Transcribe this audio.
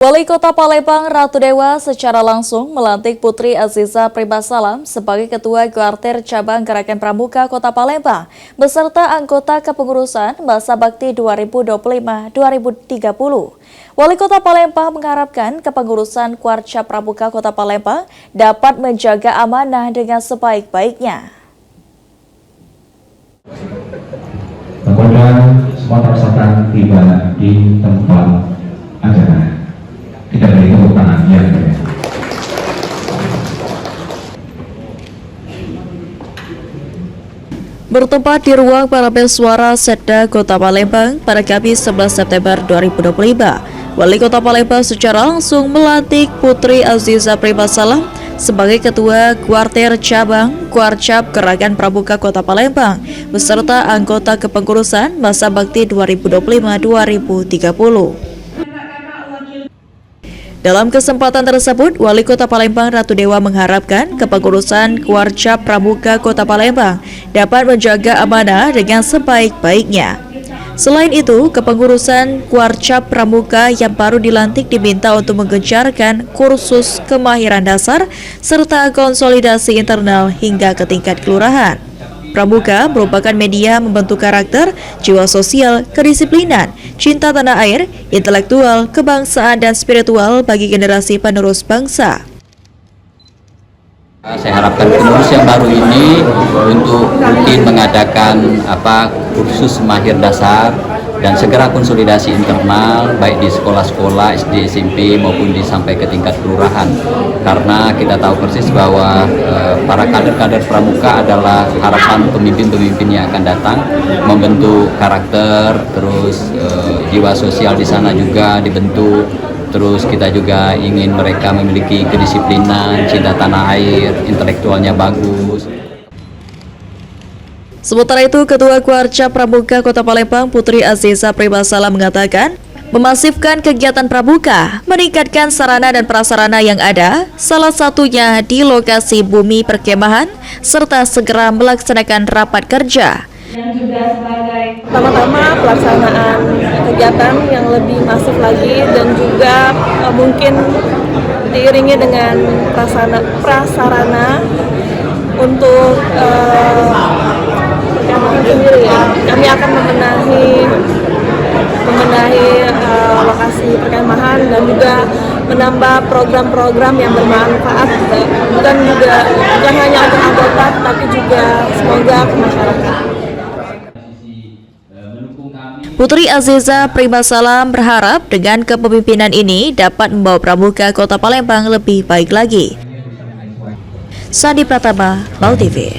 Wali Kota Palembang Ratu Dewa secara langsung melantik Putri Aziza Pribasalam sebagai Ketua Kuartir Cabang Gerakan Pramuka Kota Palembang beserta anggota kepengurusan masa bakti 2025-2030. Wali Kota Palembang mengharapkan kepengurusan Kuarcap Pramuka Kota Palembang dapat menjaga amanah dengan sebaik-baiknya. Kepada semua tersangka tiba di tempat acara. Kita beri tepuk tangan ya. Bertempat di ruang Parabel Suara Setda Kota Palembang pada Kamis 11 September 2025, Wali Kota Palembang secara langsung melantik Putri Aziza Pribasalam sebagai Ketua Kuartir Cabang Kuarcap Gerakan Pramuka Kota Palembang beserta anggota kepengurusan masa bakti 2025-2030. Dalam kesempatan tersebut, Wali Kota Palembang Ratu Dewa mengharapkan kepengurusan Kuarcap Pramuka Kota Palembang dapat menjaga amanah dengan sebaik-baiknya. Selain itu, kepengurusan Kuarcap Pramuka yang baru dilantik diminta untuk menggencarkan kursus kemahiran dasar serta konsolidasi internal hingga ke tingkat kelurahan. Pramuka merupakan media membentuk karakter, jiwa sosial, kedisiplinan, cinta tanah air, intelektual, kebangsaan, dan spiritual bagi generasi penerus bangsa. Saya harapkan pengurus yang baru ini untuk rutin mengadakan kursus mahir dasar dan segera konsolidasi internal baik di sekolah-sekolah SD, SMP maupun sampai ke tingkat kelurahan, karena kita tahu persis bahwa para kader-kader pramuka adalah harapan pemimpin-pemimpin yang akan datang, membentuk karakter, terus jiwa sosial di sana juga dibentuk. Terus kita juga ingin mereka memiliki kedisiplinan, cinta tanah air, intelektualnya bagus. Sementara itu, Ketua Kuarcap Pramuka Kota Palembang Putri Aziza Pribasalam mengatakan, memasifkan kegiatan pramuka, meningkatkan sarana dan prasarana yang ada, salah satunya di lokasi bumi perkemahan, serta segera melaksanakan rapat kerja. Dan juga sebagai pertama-tama pelaksanaan kegiatan yang lebih masif lagi dan juga mungkin diiringi dengan prasarana untuk kami akan membenahi lokasi perkemahan dan juga menambah program-program yang bermanfaat bukan hanya untuk anggota tapi juga semoga ke masyarakat. Putri Aziza Pribasalam berharap dengan kepemimpinan ini dapat membawa Pramuka Kota Palembang lebih baik lagi. Sandi Pratama, Mau TV.